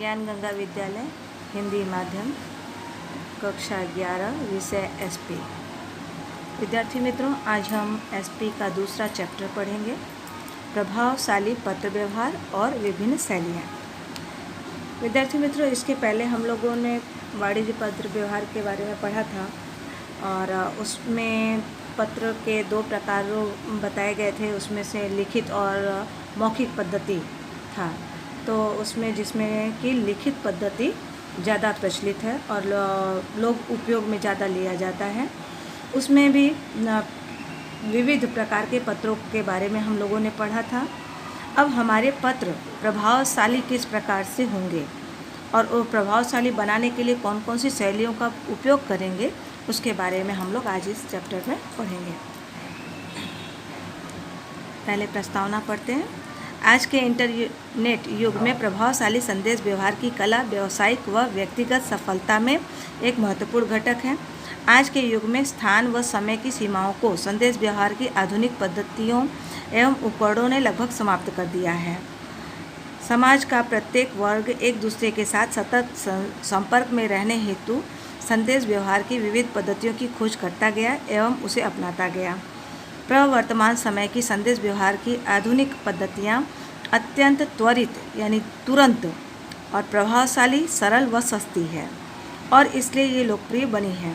ज्ञान गंगा विद्यालय हिंदी माध्यम कक्षा 11 विषय एसपी। विद्यार्थी मित्रों, आज हम एसपी का दूसरा चैप्टर पढ़ेंगे, प्रभावशाली पत्र व्यवहार और विभिन्न शैलियाँ। विद्यार्थी मित्रों, इसके पहले हम लोगों ने वाणिज्य पत्र व्यवहार के बारे में पढ़ा था और उसमें पत्र के दो प्रकारों बताए गए थे। उसमें से लिखित और मौखिक पद्धति था। तो उसमें जिसमें कि लिखित पद्धति ज़्यादा प्रचलित है और लोग उपयोग में ज़्यादा लिया जाता है। उसमें भी विविध प्रकार के पत्रों के बारे में हम लोगों ने पढ़ा था। अब हमारे पत्र प्रभावशाली किस प्रकार से होंगे और वो प्रभावशाली बनाने के लिए कौन कौन सी शैलियों का उपयोग करेंगे, उसके बारे में हम लोग आज इस चैप्टर में पढ़ेंगे। पहले प्रस्तावना पढ़ते हैं। आज के इंटरनेट युग में प्रभावशाली संदेश व्यवहार की कला व्यावसायिक व व्यक्तिगत सफलता में एक महत्वपूर्ण घटक है। आज के युग में स्थान व समय की सीमाओं को संदेश व्यवहार की आधुनिक पद्धतियों एवं उपकरणों ने लगभग समाप्त कर दिया है। समाज का प्रत्येक वर्ग एक दूसरे के साथ सतत संपर्क में रहने हेतु संदेश व्यवहार की विविध पद्धतियों की खोज करता गया एवं उसे अपनाता गया। प्रवर्तमान समय की संदेश व्यवहार की आधुनिक पद्धतियाँ अत्यंत त्वरित यानी तुरंत और प्रभावशाली, सरल व सस्ती है और इसलिए ये लोकप्रिय बनी है।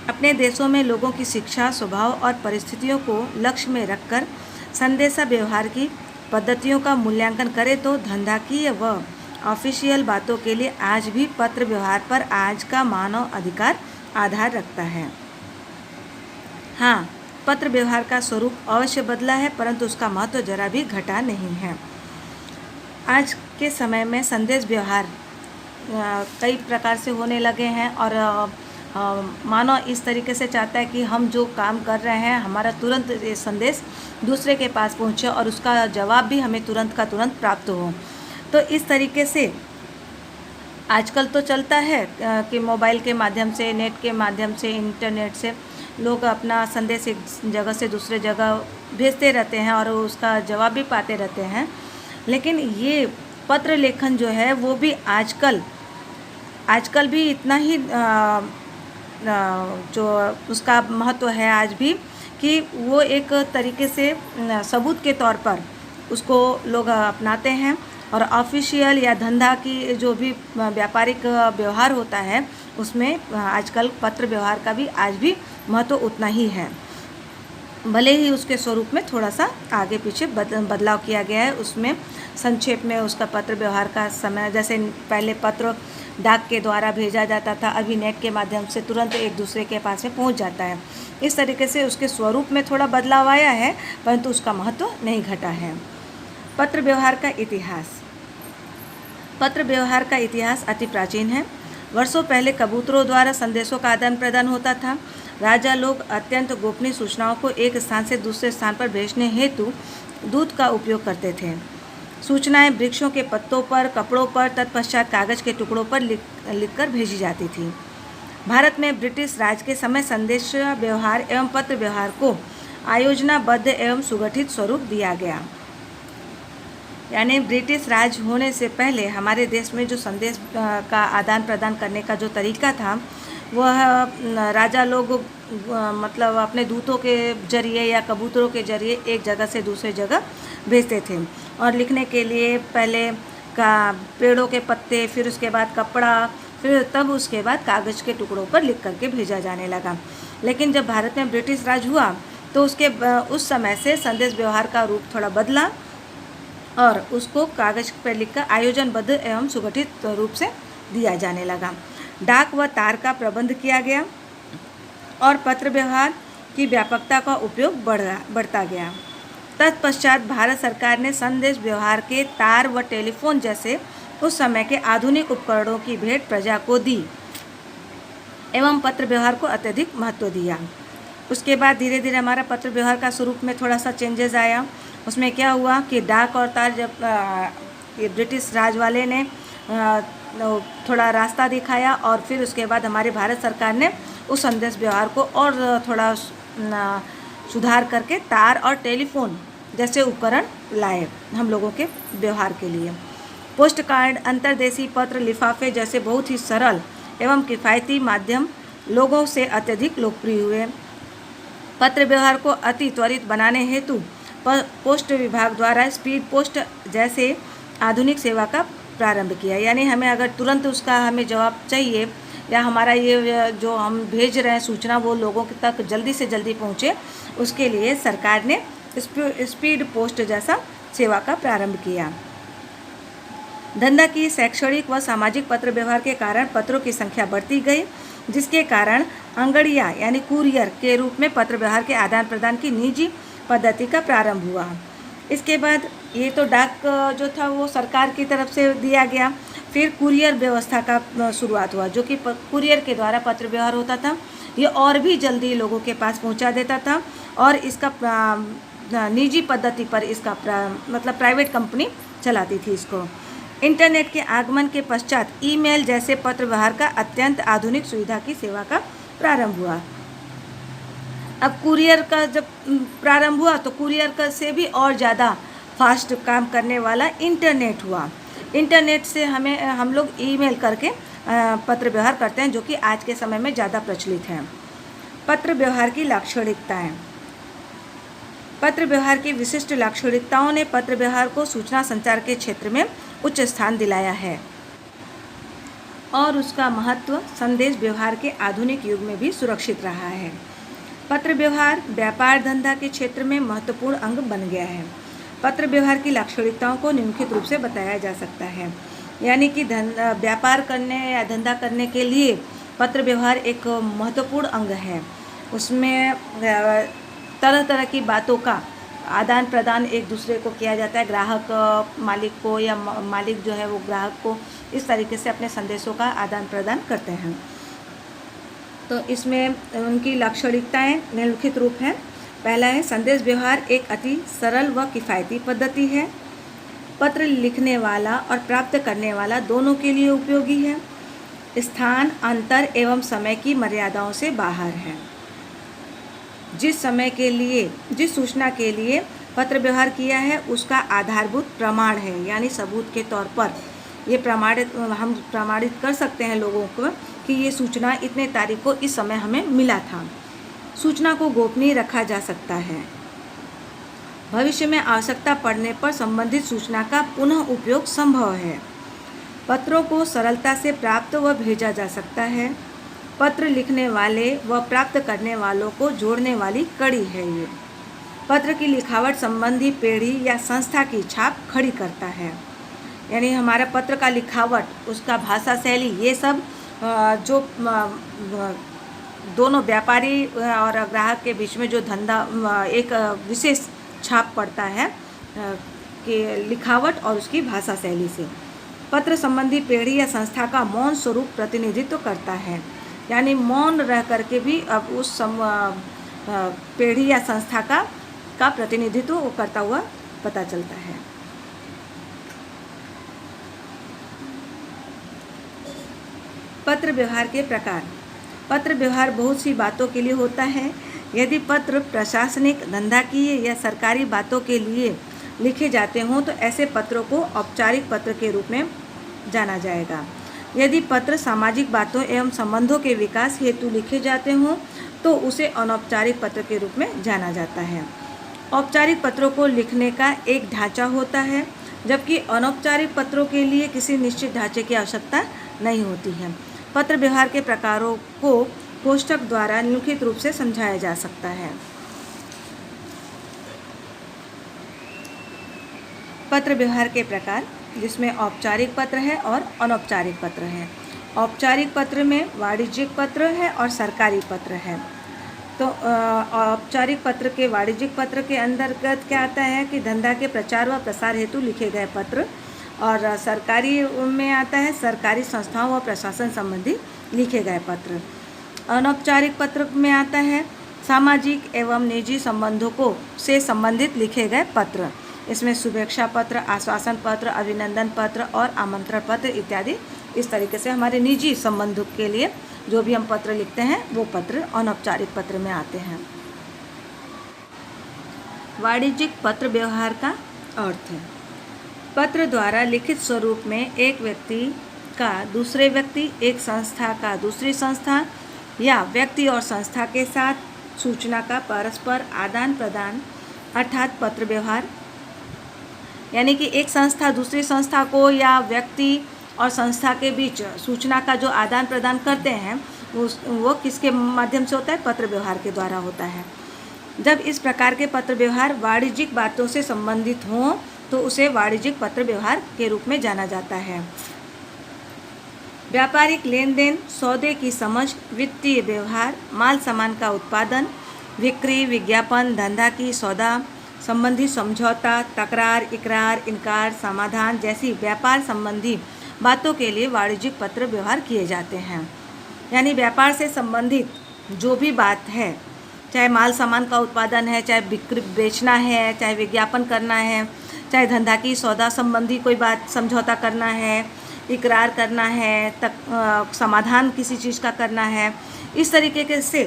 अपने देशों में लोगों की शिक्षा, स्वभाव और परिस्थितियों को लक्ष्य में रखकर संदेशा व्यवहार की पद्धतियों का मूल्यांकन करें तो धंधाकीय व ऑफिशियल बातों के लिए आज भी पत्र व्यवहार पर आज का मानव अधिकार आधार रखता है। हाँ, पत्र व्यवहार का स्वरूप अवश्य बदला है, परंतु उसका महत्व जरा भी घटा नहीं है। आज के समय में संदेश व्यवहार कई प्रकार से होने लगे हैं और मानव इस तरीके से चाहता है कि हम जो काम कर रहे हैं हमारा तुरंत ये संदेश दूसरे के पास पहुंचे और उसका जवाब भी हमें तुरंत का तुरंत प्राप्त हो। तो इस तरीके से आजकल तो चलता है कि मोबाइल के माध्यम से, नेट के माध्यम से, इंटरनेट से लोग अपना संदेश एक जगह से दूसरे जगह भेजते रहते हैं और उसका जवाब भी पाते रहते हैं। लेकिन ये पत्र लेखन जो है वो भी आजकल भी इतना ही जो उसका महत्व है आज भी, कि वो एक तरीके से सबूत के तौर पर उसको लोग अपनाते हैं और ऑफिशियल या धंधा की जो भी व्यापारिक व्यवहार होता है उसमें आजकल पत्र व्यवहार का भी आज भी महत्व उतना ही है, भले ही उसके स्वरूप में थोड़ा सा आगे पीछे बदलाव किया गया है। उसमें संक्षेप में उसका पत्र व्यवहार का समय, जैसे पहले पत्र डाक के द्वारा भेजा जाता था, अभी नेट के माध्यम से तुरंत एक दूसरे के पास में पहुंच जाता है। इस तरीके से उसके स्वरूप में थोड़ा बदलाव आया है, परंतु उसका महत्व नहीं घटा है। पत्र व्यवहार का इतिहास। पत्र व्यवहार का इतिहास अति प्राचीन है। वर्षों पहले कबूतरों द्वारा संदेशों का आदान प्रदान होता था। राजा लोग अत्यंत गोपनीय सूचनाओं को एक स्थान से दूसरे स्थान पर भेजने हेतु दूत का उपयोग करते थे। सूचनाएं वृक्षों के पत्तों पर, कपड़ों पर, तत्पश्चात कागज के टुकड़ों पर लिखकर भेजी जाती थी। भारत में ब्रिटिश राज के समय संदेश व्यवहार एवं पत्र व्यवहार को आयोजनाबद्ध एवं सुगठित स्वरूप दिया गया। यानी ब्रिटिश राज होने से पहले हमारे देश में जो संदेश का आदान प्रदान करने का जो तरीका था वह राजा लोग मतलब अपने दूतों के जरिए या कबूतरों के जरिए एक जगह से दूसरे जगह भेजते थे और लिखने के लिए पहले का पेड़ों के पत्ते, फिर उसके बाद कपड़ा, फिर तब उसके बाद कागज़ के टुकड़ों पर लिख करके भेजा जाने लगा। लेकिन जब भारत में ब्रिटिश राज हुआ तो उस समय से संदेश व्यवहार का रूप थोड़ा बदला और उसको कागज़ पर लिखकर आयोजनबद्ध एवं सुगठित रूप से दिया जाने लगा। डाक व तार का प्रबंध किया गया और पत्र व्यवहार की व्यापकता का उपयोग बढ़ता गया। तत्पश्चात भारत सरकार ने संदेश व्यवहार के तार व टेलीफोन जैसे उस समय के आधुनिक उपकरणों की भेंट प्रजा को दी एवं पत्र व्यवहार को अत्यधिक महत्व दिया। उसके बाद धीरे धीरे हमारा पत्र व्यवहार का स्वरूप में थोड़ा सा चेंजेस आया। उसमें क्या हुआ कि डाक और तार, जब ये ब्रिटिश राज वाले ने थोड़ा रास्ता दिखाया और फिर उसके बाद हमारे भारत सरकार ने उस संदेश व्यवहार को और थोड़ा सुधार करके तार और टेलीफोन जैसे उपकरण लाए हम लोगों के व्यवहार के लिए। पोस्ट कार्ड, अंतर्देशीय पत्र, लिफाफे जैसे बहुत ही सरल एवं किफ़ायती माध्यम लोगों से अत्यधिक लोकप्रिय हुए। पत्र व्यवहार को अति त्वरित बनाने हेतु पोस्ट विभाग द्वारा स्पीड पोस्ट जैसे आधुनिक सेवा का प्रारंभ किया। यानी हमें अगर तुरंत उसका हमें जवाब चाहिए या हमारा ये जो हम भेज रहे हैं सूचना वो लोगों तक जल्दी से जल्दी पहुँचे, उसके लिए सरकार ने स्पीड पोस्ट जैसा सेवा का प्रारंभ किया। धंधा की शैक्षणिक व सामाजिक पत्र व्यवहार के कारण पत्रों की संख्या बढ़ती गई, जिसके कारण अंगड़िया यानी कुरियर के रूप में पत्र व्यवहार के आदान प्रदान की निजी पद्धति का प्रारंभ हुआ। इसके बाद ये तो डाक जो था वो सरकार की तरफ से दिया गया, फिर कुरियर व्यवस्था का शुरुआत हुआ, जो कि कुरियर के द्वारा पत्र व्यवहार होता था। ये और भी जल्दी लोगों के पास पहुंचा देता था और इसका निजी पद्धति पर इसका मतलब प्राइवेट कंपनी चलाती थी इसको। इंटरनेट के आगमन के पश्चात ईमेल जैसे पत्र व्यवहार का अत्यंत आधुनिक सुविधा की सेवा का प्रारंभ हुआ। अब कुरियर का जब प्रारंभ हुआ तो कुरियर का से भी और ज़्यादा फास्ट काम करने वाला इंटरनेट हुआ। इंटरनेट से हम लोग ईमेल करके पत्र व्यवहार करते हैं, जो कि आज के समय में ज़्यादा प्रचलित है। पत्र व्यवहार की लाक्षणिकताएं। पत्र व्यवहार की विशिष्ट लाक्षणिकताओं ने पत्र व्यवहार को सूचना संचार के क्षेत्र में उच्च स्थान दिलाया है और उसका महत्व संदेश व्यवहार के आधुनिक युग में भी सुरक्षित रहा है। पत्र व्यवहार व्यापार धंधा के क्षेत्र में महत्वपूर्ण अंग बन गया है। पत्र व्यवहार की लाक्षणिकताओं को निम्नलिखित रूप से बताया जा सकता है। यानी कि व्यापार करने या धंधा करने के लिए पत्र व्यवहार एक महत्वपूर्ण अंग है। उसमें तरह तरह की बातों का आदान प्रदान एक दूसरे को किया जाता है। ग्राहक मालिक को या मालिक जो है वो ग्राहक को इस तरीके से अपने संदेशों का आदान प्रदान करते हैं। तो इसमें उनकी लाक्षणिकताएं निम्नलिखित रूप हैं। पहला है, संदेश व्यवहार एक अति सरल व किफ़ायती पद्धति है। पत्र लिखने वाला और प्राप्त करने वाला दोनों के लिए उपयोगी है। स्थान, अंतर एवं समय की मर्यादाओं से बाहर है। जिस समय के लिए, जिस सूचना के लिए पत्र व्यवहार किया है उसका आधारभूत प्रमाण है, यानी सबूत के तौर पर ये हम प्रमाणित कर सकते हैं लोगों को कि ये सूचना इतने तारीख को इस समय हमें मिला था। सूचना को गोपनीय रखा जा सकता है। भविष्य में आवश्यकता पड़ने पर संबंधित सूचना का पुनः उपयोग संभव है। पत्रों को सरलता से प्राप्त व भेजा जा सकता है। पत्र लिखने वाले व प्राप्त करने वालों को जोड़ने वाली कड़ी है ये। पत्र की लिखावट संबंधी पीढ़ी या संस्था की छाप खड़ी करता है। यानी हमारा पत्र का लिखावट, उसका भाषा शैली, ये सब जो दोनों व्यापारी और ग्राहक के बीच में जो धंधा एक विशेष छाप पड़ता है कि लिखावट और उसकी भाषा शैली से। पत्र संबंधी पीढ़ी या संस्था का मौन स्वरूप प्रतिनिधित्व करता है। यानी मौन रह करके भी अब उस पीढ़ी या संस्था का प्रतिनिधित्व करता हुआ पता चलता है। पत्र व्यवहार के प्रकार। पत्र व्यवहार बहुत सी बातों के लिए होता है। यदि पत्र प्रशासनिक, धंधाकीय या सरकारी बातों के लिए लिखे जाते हों तो ऐसे पत्रों को औपचारिक पत्र के रूप में जाना जाएगा। यदि पत्र सामाजिक बातों एवं संबंधों के विकास हेतु लिखे जाते हों तो उसे अनौपचारिक पत्र के रूप में जाना जाता है। औपचारिक पत्रों को लिखने का एक ढांचा होता है, जबकि अनौपचारिक पत्रों के लिए किसी निश्चित ढांचे की आवश्यकता नहीं होती है। पत्र व्यवहार के प्रकारों को कोष्ठक द्वारा निम्नलिखित रूप से समझाया जा सकता है। पत्र व्यवहार के प्रकार, जिसमें औपचारिक पत्र है और अनौपचारिक पत्र है। औपचारिक पत्र में वाणिज्यिक पत्र है और सरकारी पत्र है। तो औपचारिक पत्र के वाणिज्यिक पत्र के अंतर्गत क्या आता है कि धंधा के प्रचार व प्रसार हेतु लिखे गए पत्र, और सरकारी में आता है सरकारी संस्थाओं व प्रशासन संबंधी लिखे गए पत्र। अनौपचारिक पत्र में आता है सामाजिक एवं निजी संबंधों को से संबंधित लिखे गए पत्र। इसमें शुभेच्छा पत्र, आश्वासन पत्र, अभिनंदन पत्र और आमंत्रण पत्र इत्यादि इस तरीके से हमारे निजी संबंधों के लिए जो भी हम पत्र लिखते हैं वो पत्र अनौपचारिक पत्र में आते हैं। वाणिज्यिक पत्र व्यवहार का अर्थ है। पत्र द्वारा लिखित स्वरूप में एक व्यक्ति का दूसरे व्यक्ति, एक संस्था का दूसरी संस्था या व्यक्ति और संस्था के साथ सूचना का परस्पर आदान प्रदान अर्थात पत्र व्यवहार, यानी कि एक संस्था दूसरी संस्था को या व्यक्ति और संस्था के बीच सूचना का जो आदान प्रदान करते हैं वो किसके माध्यम से होता है? पत्र व्यवहार के द्वारा होता है। जब इस प्रकार के पत्र व्यवहार वाणिज्यिक बातों से संबंधित हों तो उसे वाणिज्यिक पत्र व्यवहार के रूप में जाना जाता है। व्यापारिक लेन देन, सौदे की समझ, वित्तीय व्यवहार, माल सामान का उत्पादन, बिक्री, विज्ञापन, धंधा की सौदा संबंधी समझौता, तकरार, इकरार, इनकार, समाधान जैसी व्यापार संबंधी बातों के लिए वाणिज्यिक पत्र व्यवहार किए जाते हैं। यानी व्यापार से संबंधित जो भी बात है, चाहे माल सामान का उत्पादन है, चाहे बिक्री बेचना है, चाहे विज्ञापन करना है, चाहे धंधा की सौदा संबंधी कोई बात समझौता करना है, इकरार करना है, समाधान किसी चीज़ का करना है, इस तरीके से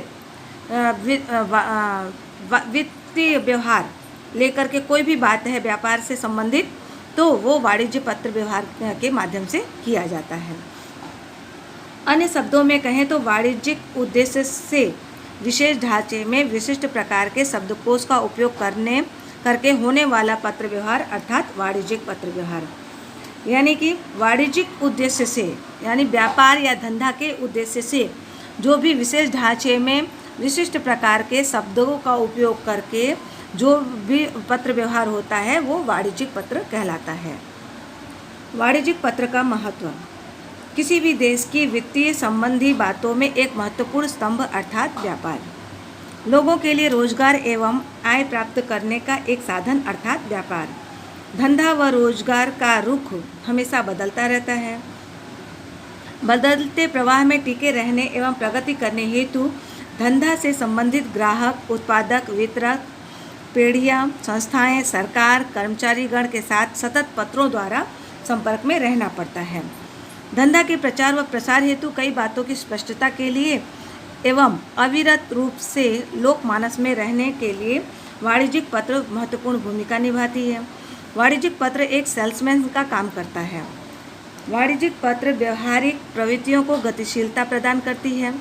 वित्तीय व्यवहार लेकर के कोई भी बात है व्यापार से संबंधित तो वो वाणिज्य पत्र व्यवहार के माध्यम से किया जाता है। अन्य शब्दों में कहें तो वाणिज्यिक उद्देश्य से विशेष ढांचे में विशिष्ट प्रकार के शब्दकोश का उपयोग करके होने वाला पत्र व्यवहार अर्थात वाणिज्यिक पत्र व्यवहार। यानी कि वाणिज्यिक उद्देश्य से यानी व्यापार या धंधा के उद्देश्य से जो भी विशेष ढांचे में विशिष्ट प्रकार के शब्दों का उपयोग करके जो भी पत्र व्यवहार होता है वो वाणिज्यिक पत्र कहलाता है। वाणिज्यिक पत्र का महत्व किसी भी देश की वित्तीय संबंधी बातों में एक महत्वपूर्ण स्तंभ अर्थात व्यापार, लोगों के लिए रोजगार एवं आय प्राप्त करने का एक साधन अर्थात व्यापार, धंधा व रोजगार का रुख हमेशा बदलता रहता है। बदलते प्रवाह में टिके रहने एवं प्रगति करने हेतु धंधा से संबंधित ग्राहक, उत्पादक, वितरक, पीढ़ियाँ, संस्थाएं, सरकार, कर्मचारीगण के साथ सतत पत्रों द्वारा संपर्क में रहना पड़ता है। धंधा के प्रचार व प्रसार हेतु कई बातों की स्पष्टता के लिए एवं अविरत रूप से लोकमानस में रहने के लिए वाणिज्यिक पत्र महत्वपूर्ण भूमिका निभाती है। वाणिज्यिक पत्र एक सेल्समैन का काम करता है। वाणिज्यिक पत्र व्यवहारिक प्रवृत्तियों को गतिशीलता प्रदान करती है।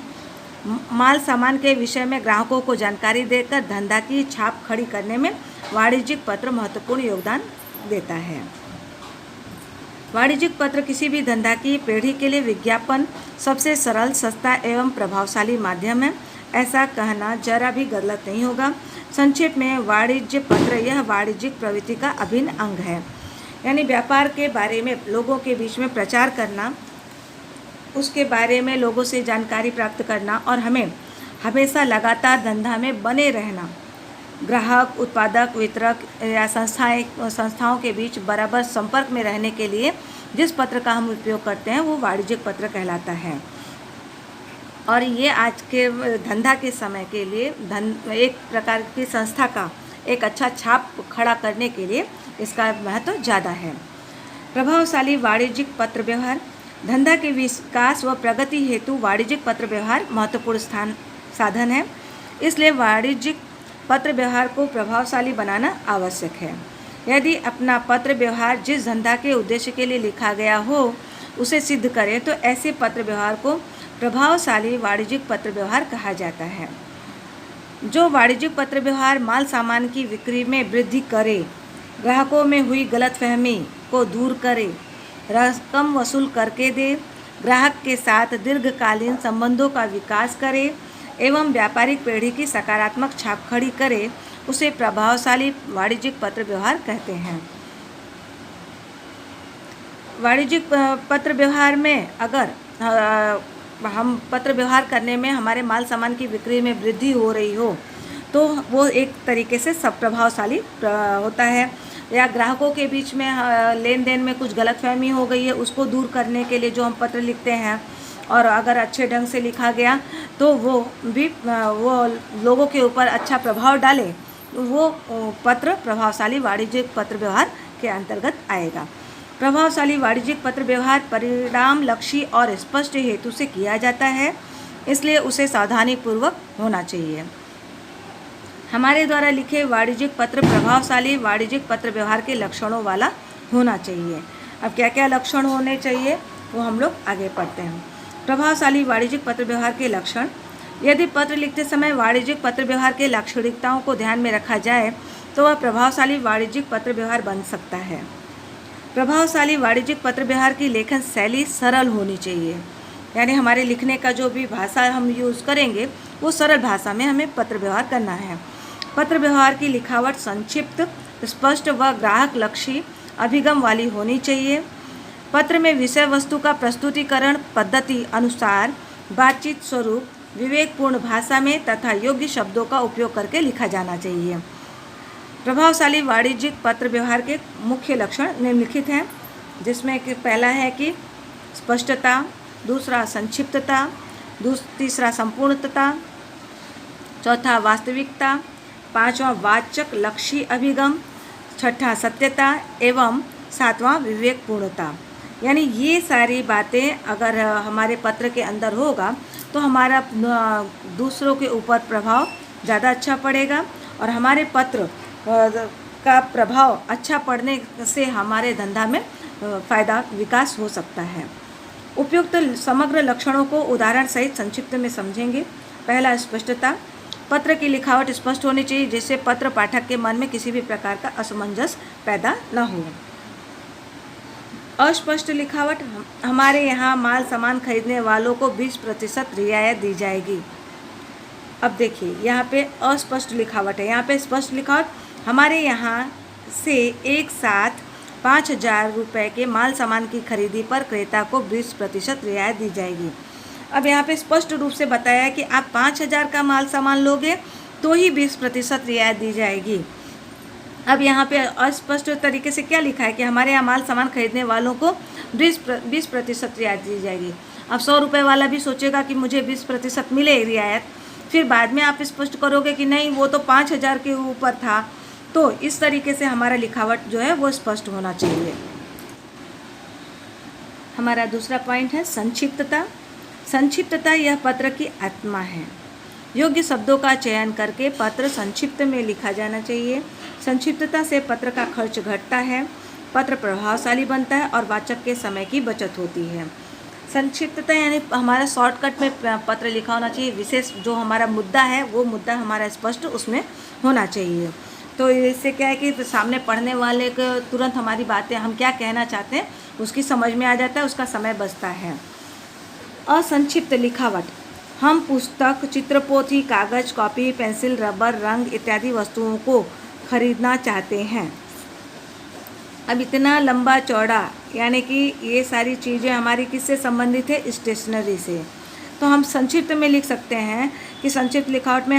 माल सामान के विषय में ग्राहकों को जानकारी देकर धंधा की छाप खड़ी करने में वाणिज्यिक पत्र महत्वपूर्ण योगदान देता है। वाणिज्यिक पत्र किसी भी धंधा की पीढ़ी के लिए विज्ञापन सबसे सरल, सस्ता एवं प्रभावशाली माध्यम है। ऐसा कहना जरा भी गलत नहीं होगा। संक्षेप में वाणिज्य पत्र यह वाणिज्यिक प्रवृत्ति का अभिन्न अंग है। यानी व्यापार के बारे में लोगों के बीच में प्रचार करना, उसके बारे में लोगों से जानकारी प्राप्त करना और हमें हमेशा लगातार धंधा में बने रहना, ग्राहक, उत्पादक, वितरक या संस्थाओं के बीच बराबर संपर्क में रहने के लिए जिस पत्र का हम उपयोग करते हैं वो वाणिज्यिक पत्र कहलाता है। और ये आज के धंधा के समय के लिए एक प्रकार की संस्था का एक अच्छा छाप खड़ा करने के लिए इसका महत्व ज़्यादा है। प्रभावशाली वाणिज्यिक पत्र व्यवहार धंधा के विकास व प्रगति हेतु वाणिज्यिक पत्र व्यवहार महत्वपूर्ण साधन है। इसलिए वाणिज्यिक पत्र व्यवहार को प्रभावशाली बनाना आवश्यक है। यदि अपना पत्र व्यवहार जिस धंधा के उद्देश्य के लिए लिखा गया हो उसे सिद्ध करें तो ऐसे पत्र व्यवहार को प्रभावशाली वाणिज्यिक पत्र व्यवहार कहा जाता है। जो वाणिज्यिक पत्र व्यवहार माल सामान की बिक्री में वृद्धि करे, ग्राहकों में हुई गलतफहमी को दूर करे, रकम वसूल करके दे, ग्राहक के साथ दीर्घकालीन संबंधों का विकास करे एवं व्यापारिक पीढ़ी की सकारात्मक छाप खड़ी करे, उसे प्रभावशाली वाणिज्यिक पत्र व्यवहार कहते हैं। वाणिज्यिक पत्र व्यवहार में अगर हम पत्र व्यवहार करने में हमारे माल सामान की बिक्री में वृद्धि हो रही हो तो वो एक तरीके से सब प्रभावशाली होता है। या ग्राहकों के बीच में लेन देन में कुछ गलतफहमी हो गई है उसको दूर करने के लिए जो हम पत्र लिखते हैं और अगर अच्छे ढंग से लिखा गया तो वो लोगों के ऊपर अच्छा प्रभाव डाले, वो पत्र प्रभावशाली वाणिज्यिक पत्र व्यवहार के अंतर्गत आएगा। प्रभावशाली वाणिज्यिक पत्र व्यवहार परिणाम लक्ष्य और स्पष्ट हेतु से किया जाता है, इसलिए उसे सावधानीपूर्वक होना चाहिए। हमारे द्वारा लिखे वाणिज्यिक पत्र प्रभावशाली वाणिज्यिक पत्र व्यवहार के लक्षणों वाला होना चाहिए। अब क्या क्या लक्षण होने चाहिए वो हम लोग आगे पढ़ते हैं। प्रभावशाली वाणिज्यिक पत्र व्यवहार के लक्षण। यदि पत्र लिखते समय वाणिज्यिक पत्र व्यवहार के लाक्षणिकताओं को ध्यान में रखा जाए तो वह प्रभावशाली वाणिज्यिक पत्र व्यवहार बन सकता है। प्रभावशाली वाणिज्यिक पत्र व्यवहार की लेखन शैली सरल होनी चाहिए, यानी हमारे लिखने का जो भी भाषा हम यूज़ करेंगे वो सरल भाषा में हमें पत्र व्यवहार करना है। पत्र व्यवहार की लिखावट संक्षिप्त, स्पष्ट व ग्राहक लक्षी अभिगम वाली होनी चाहिए। पत्र में विषय वस्तु का प्रस्तुतिकरण पद्धति अनुसार बातचीत स्वरूप विवेकपूर्ण भाषा में तथा योग्य शब्दों का उपयोग करके लिखा जाना चाहिए। प्रभावशाली वाणिज्यिक पत्र व्यवहार के मुख्य लक्षण निम्नलिखित हैं, जिसमें कि पहला है कि स्पष्टता, दूसरा संक्षिप्तता, तीसरा संपूर्णता, चौथा वास्तविकता, पांचवा वाचक लक्षी अभिगम, छठा सत्यता एवं सातवां विवेकपूर्णता। यानी ये सारी बातें अगर हमारे पत्र के अंदर होगा तो हमारा दूसरों के ऊपर प्रभाव ज़्यादा अच्छा पड़ेगा और हमारे पत्र का प्रभाव अच्छा पड़ने से हमारे धंधा में फ़ायदा विकास हो सकता है। उपयुक्त समग्र लक्षणों को उदाहरण सहित संक्षिप्त में समझेंगे। पहला, स्पष्टता। पत्र की लिखावट स्पष्ट होनी चाहिए जिससे पत्र पाठक के मन में किसी भी प्रकार का असमंजस पैदा न हो। अस्पष्ट लिखावट। हमारे यहाँ माल सामान खरीदने वालों को 20% रियायत दी जाएगी। अब देखिए यहाँ पे अस्पष्ट लिखावट है, यहाँ पे स्पष्ट लिखावट, हमारे यहाँ से एक साथ 5,000 रुपये के माल सामान की खरीदी पर क्रेता को 20% रियायत दी जाएगी। अब यहाँ पे स्पष्ट रूप से बताया है कि आप 5,000 का माल सामान लोगे तो ही 20% रियायत दी जाएगी। अब यहाँ पे अस्पष्ट तरीके से क्या लिखा है कि हमारे यहाँ माल सामान खरीदने वालों को 20% रियायत दी जाएगी। अब 100 रुपये वाला भी सोचेगा कि मुझे 20% मिले रियायत, फिर बाद में आप स्पष्ट करोगे कि नहीं वो तो 5,000 के ऊपर था। तो इस तरीके से हमारा लिखावट जो है वो स्पष्ट होना चाहिए। हमारा दूसरा पॉइंट है संक्षिप्तता। संक्षिप्तता यह पत्र की आत्मा है। योग्य शब्दों का चयन करके पत्र संक्षिप्त में लिखा जाना चाहिए। संक्षिप्तता से पत्र का खर्च घटता है, पत्र प्रभावशाली बनता है और वाचक के समय की बचत होती है। संक्षिप्तता यानी हमारा शॉर्टकट में पत्र लिखा होना चाहिए। विशेष जो हमारा मुद्दा है वो मुद्दा हमारा स्पष्ट उसमें होना चाहिए। तो इससे क्या है कि सामने पढ़ने वाले को तुरंत हमारी बातें, हम क्या कहना चाहते हैं उसकी समझ में आ जाता है, उसका समय बचता है। असंक्षिप्त लिखावट। हम पुस्तक, चित्रपोथी, कागज, कॉपी, पेंसिल, रबर, रंग इत्यादि वस्तुओं को खरीदना चाहते हैं। अब इतना लंबा चौड़ा, यानी कि ये सारी चीज़ें हमारी किससे संबंधित है? स्टेशनरी से। तो हम संक्षिप्त में लिख सकते हैं कि संक्षिप्त लिखावट में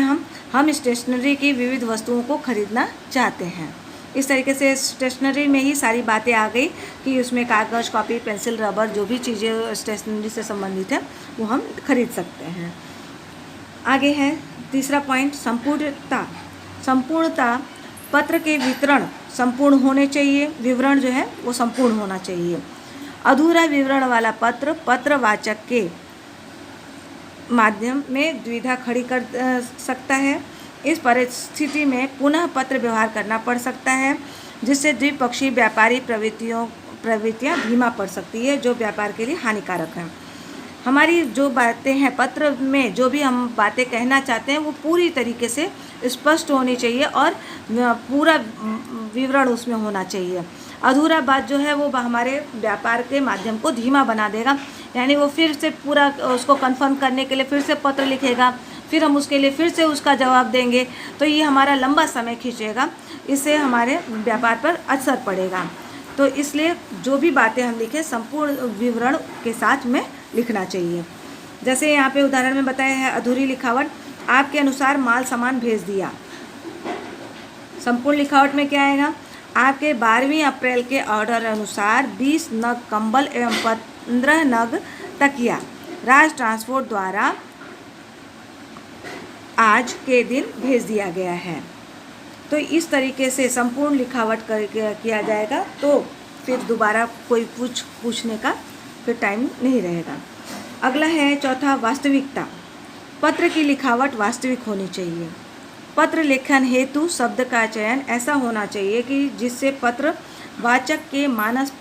हम स्टेशनरी की विविध वस्तुओं को खरीदना चाहते हैं। इस तरीके से स्टेशनरी में ही सारी बातें आ गई कि उसमें कागज़, कॉपी, पेंसिल, रबर जो भी चीज़ें स्टेशनरी से संबंधित है वो हम खरीद सकते हैं। आगे है तीसरा पॉइंट, संपूर्णता। संपूर्णता, पत्र के वितरण संपूर्ण होने चाहिए, विवरण जो है वो संपूर्ण होना चाहिए। अधूरा विवरण वाला पत्र पत्रवाचक के माध्यम में दुविधा खड़ी कर सकता है। इस परिस्थिति में पुनः पत्र व्यवहार करना पड़ सकता है, जिससे द्विपक्षीय व्यापारी प्रवृत्तियाँ धीमा पड़ सकती है, जो व्यापार के लिए हानिकारक है। हमारी जो बातें हैं पत्र में, जो भी हम बातें कहना चाहते हैं वो पूरी तरीके से स्पष्ट होनी चाहिए और पूरा विवरण उसमें होना चाहिए। अधूरा बात जो है वो हमारे व्यापार के माध्यम को धीमा बना देगा, यानी वो फिर से पूरा उसको कंफर्म करने के लिए फिर से पत्र लिखेगा, फिर हम उसके लिए फिर से उसका जवाब देंगे, तो ये हमारा लंबा समय खींचेगा, इससे हमारे व्यापार पर असर पड़ेगा। तो इसलिए जो भी बातें हम लिखें संपूर्ण विवरण के साथ में लिखना चाहिए। जैसे यहाँ पे उदाहरण में बताया है, अधूरी लिखावट, आपके अनुसार माल सामान भेज दिया। संपूर्ण लिखावट में क्या आएगा? आपके 12 अप्रैल के ऑर्डर अनुसार 20 नग कंबल एवं 15 नग तकिया राज ट्रांसपोर्ट द्वारा आज के दिन भेज दिया गया है। तो इस तरीके से संपूर्ण लिखावट किया जाएगा, तो फिर दोबारा कोई पूछने का फिर टाइम नहीं रहेगा। अगला है चौथा, वास्तविकता। पत्र की लिखावट वास्तविक होनी चाहिए। पत्र लेखन हेतु शब्द का चयन ऐसा होना चाहिए कि जिससे पत्र वाचक के मानस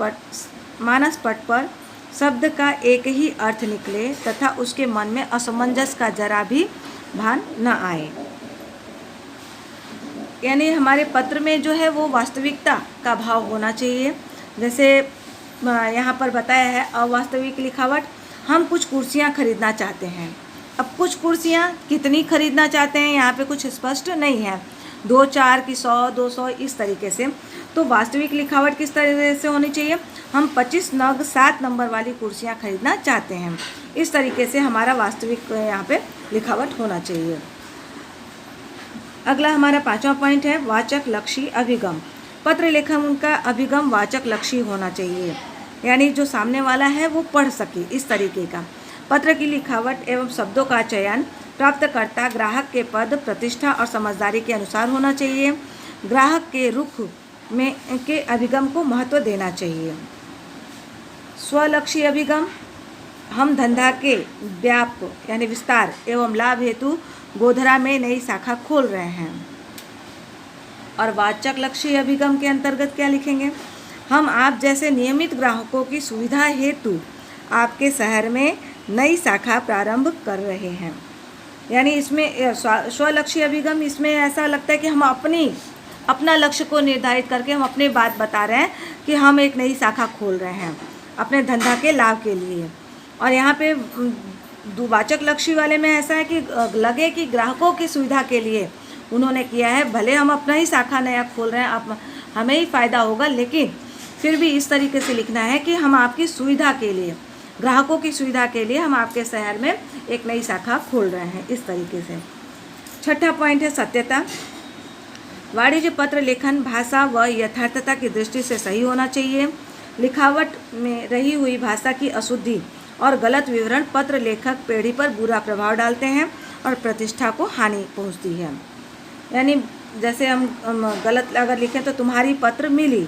पट पर शब्द का एक ही अर्थ निकले तथा उसके मन में असमंजस का जरा भी भान न आए। यानी हमारे पत्र में जो है वो वास्तविकता का भाव होना चाहिए। जैसे यहाँ पर बताया है अवास्तविक लिखावट। हम कुछ कुर्सियाँ खरीदना चाहते हैं। अब कुछ कुर्सियाँ कितनी खरीदना चाहते हैं यहाँ पे कुछ स्पष्ट नहीं है, 2 4 की 100 200 इस तरीके से। तो वास्तविक लिखावट किस तरह से होनी चाहिए, हम 25 नग 7 नंबर वाली कुर्सियाँ खरीदना चाहते हैं, इस तरीके से हमारा वास्तविक यहाँ पे लिखावट होना चाहिए। अगला हमारा 5वां पॉइंट है वाचक लक्षी अभिगम। पत्र लेखन का अभिगम वाचक लक्षी होना चाहिए, यानी जो सामने वाला है वो पढ़ सके, इस तरीके का। पत्र की लिखावट एवं शब्दों का चयन प्राप्तकर्ता ग्राहक के पद, प्रतिष्ठा और समझदारी के अनुसार होना चाहिए। ग्राहक के रुख में के अभिगम को महत्व देना चाहिए। स्वलक्षी अभिगम, हम धंधा के व्याप यानी विस्तार एवं लाभ हेतु गोधरा में नई शाखा खोल रहे हैं। और वाचक लक्षी अभिगम के अंतर्गत क्या लिखेंगे, हम आप जैसे नियमित ग्राहकों की सुविधा हेतु आपके शहर में नई शाखा प्रारंभ कर रहे हैं। यानी इसमें स्वलक्षी अभिगम, इसमें ऐसा लगता है कि हम अपना लक्ष्य को निर्धारित करके हम अपनी बात बता रहे हैं कि हम एक नई शाखा खोल रहे हैं अपने धंधा के लाभ के लिए। और यहाँ पे वाचक लक्षी वाले में ऐसा है कि लगे कि ग्राहकों की सुविधा के लिए उन्होंने किया है, भले हम अपना ही शाखा नया खोल रहे हैं, हमें ही फ़ायदा होगा, लेकिन फिर भी इस तरीके से लिखना है कि हम आपकी सुविधा के लिए, ग्राहकों की सुविधा के लिए हम आपके शहर में एक नई शाखा खोल रहे हैं, इस तरीके से। 6वां पॉइंट है सत्यता। वाणिज्य पत्र लेखन भाषा व यथार्थता की दृष्टि से सही होना चाहिए। लिखावट में रही हुई भाषा की अशुद्धि और गलत विवरण पत्र लेखक पीढ़ी पर बुरा प्रभाव डालते हैं और प्रतिष्ठा को हानि पहुंचती है। यानी जैसे हम गलत अगर लिखें तो तुम्हारी पत्र मिली,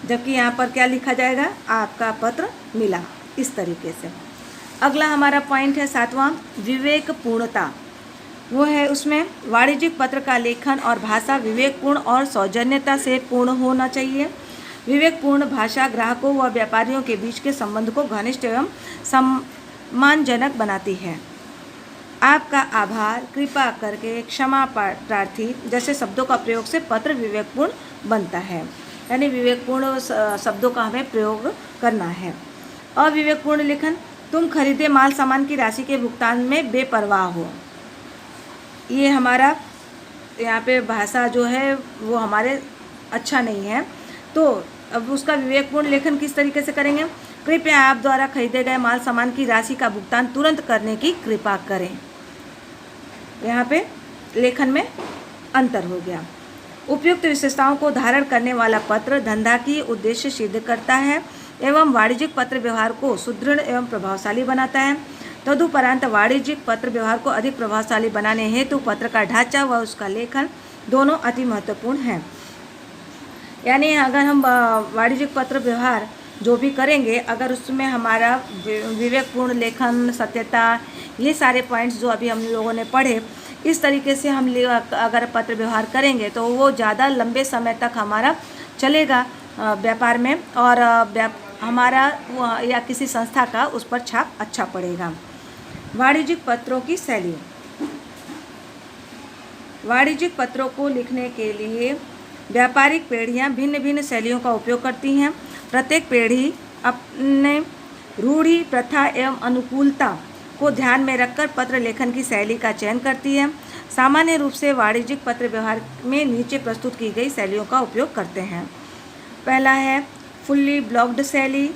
जबकि यहाँ पर क्या लिखा जाएगा, आपका पत्र मिला, इस तरीके से। अगला हमारा पॉइंट है 7वां विवेकपूर्णता। वो है उसमें वाणिज्यिक पत्र का लेखन और भाषा विवेकपूर्ण और सौजन्यता से पूर्ण होना चाहिए। विवेकपूर्ण भाषा ग्राहकों व व्यापारियों के बीच के संबंध को घनिष्ठ एवं सम्मानजनक बनाती है। आपका आभार, कृपा करके, क्षमा प्रार्थी जैसे शब्दों का प्रयोग से पत्र विवेकपूर्ण बनता है। यानी विवेकपूर्ण शब्दों का हमें प्रयोग करना है। अविवेकपूर्ण लेखन, तुम खरीदे माल सामान की राशि के भुगतान में बेपरवाह हो। ये हमारा यहाँ पे भाषा जो है वो हमारे अच्छा नहीं है। तो अब उसका विवेकपूर्ण लेखन किस तरीके से करेंगे, कृपया आप द्वारा खरीदे गए माल सामान की राशि का भुगतान तुरंत करने की कृपा करें। यहाँ पे लेखन में अंतर हो गया। उपयुक्त विशेषताओं को धारण करने वाला पत्र धंधा की उद्देश्य सिद्ध करता है एवं वाणिज्यिक पत्र व्यवहार को सुदृढ़ एवं प्रभावशाली बनाता है। तदुपरांत वाणिज्यिक पत्र व्यवहार को अधिक प्रभावशाली बनाने हेतु पत्र का ढांचा व उसका लेखन दोनों अति महत्वपूर्ण हैं। यानी अगर हम वाणिज्यिक पत्र व्यवहार जो भी करेंगे, अगर उसमें हमारा विवेकपूर्ण लेखन, सत्यता, ये सारे पॉइंट्स जो अभी हम लोगों ने पढ़े, इस तरीके से हम अगर पत्र व्यवहार करेंगे तो वो ज़्यादा लंबे समय तक हमारा चलेगा व्यापार में, और हमारा या किसी संस्था का उस पर छाप अच्छा पड़ेगा। वाणिज्यिक पत्रों की शैली। वाणिज्यिक पत्रों को लिखने के लिए व्यापारिक पीढ़ियाँ भिन्न भिन्न शैलियों का उपयोग करती हैं। प्रत्येक पीढ़ी अपने रूढ़ि, प्रथा एवं अनुकूलता को ध्यान में रखकर पत्र लेखन की शैली का चयन करती है। सामान्य रूप से वाणिज्यिक पत्र व्यवहार में नीचे प्रस्तुत की गई शैलियों का उपयोग करते हैं। पहला है फुल्ली ब्लॉक्ड शैली,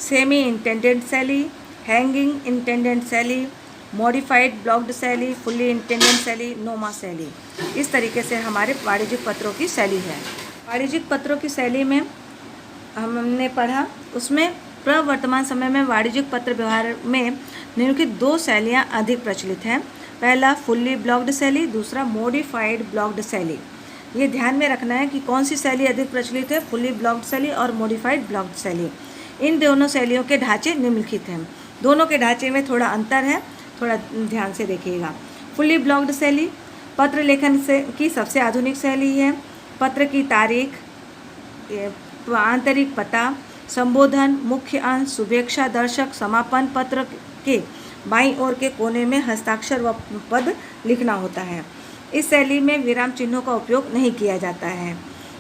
सेमी इंटेंडेंट शैली, हैंगिंग इंटेंडेंट शैली, मॉडिफाइड ब्लॉक्ड शैली, फुल्ली इंटेंडेंट शैली, नोमा शैली। इस तरीके से हमारे वाणिज्यिक पत्रों की शैली है। वाणिज्यिक पत्रों की शैली में हमने पढ़ा, उसमें प्रवर्तमान समय में वाणिज्यिक पत्र व्यवहार में निम्नलिखित 2 शैलियाँ अधिक प्रचलित हैं। पहला फुल्ली ब्लॉक्ड शैली, दूसरा मॉडिफाइड ब्लॉक्ड शैली। ये ध्यान में रखना है कि कौन सी शैली अधिक प्रचलित है, फुल्ली ब्लॉक्ड शैली और मॉडिफाइड ब्लॉक्ड शैली। इन दोनों शैलियों के ढांचे निम्नलिखित हैं। दोनों के ढांचे में थोड़ा अंतर है, थोड़ा ध्यान से देखिएगा। फुल्ली ब्लॉक्ड शैली पत्र लेखन से की सबसे आधुनिक शैली है। पत्र की तारीख, आंतरिक पता, संबोधन, मुख्य अंश, शुभेच्छा दर्शक, समापन पत्र के बाईं ओर के कोने में हस्ताक्षर व पद लिखना होता है। इस शैली में विराम चिन्हों का उपयोग नहीं किया जाता है।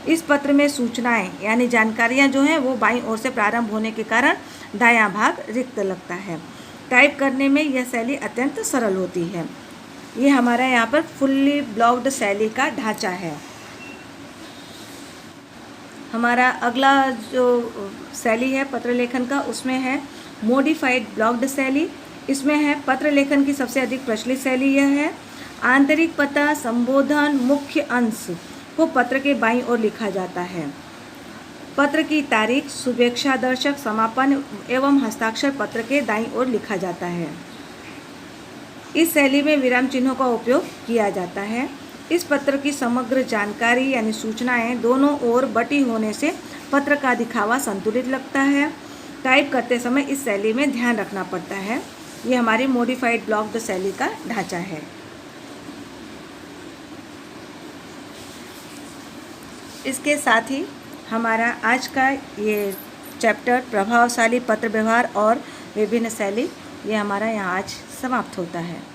इस पत्र में सूचनाएं यानी जानकारियां जो हैं वो बाईं ओर से प्रारंभ होने के कारण दायां भाग रिक्त लगता है। टाइप करने में यह शैली अत्यंत सरल होती है। ये हमारा यहाँ पर फुल्ली ब्लॉक्ड शैली का ढांचा है। हमारा अगला जो शैली है पत्र लेखन का, उसमें है मॉडिफाइड ब्लॉक्ड शैली। इसमें है पत्र लेखन की सबसे अधिक प्रचलित शैली यह है। आंतरिक पता, संबोधन, मुख्य अंश को पत्र के बाईं ओर लिखा जाता है। पत्र की तारीख, शुभेच्छा दर्शक, समापन एवं हस्ताक्षर पत्र के दाईं ओर लिखा जाता है। इस शैली में विराम चिन्हों का उपयोग किया जाता है। इस पत्र की समग्र जानकारी यानी सूचनाएं दोनों ओर बटी होने से पत्र का दिखावा संतुलित लगता है। टाइप करते समय इस शैली में ध्यान रखना पड़ता है। ये हमारी मॉडिफाइड ब्लॉक्ड शैली का ढांचा है। इसके साथ ही हमारा आज का ये चैप्टर प्रभावशाली पत्र व्यवहार और विभिन्न शैली, ये हमारा यहाँ आज समाप्त होता है।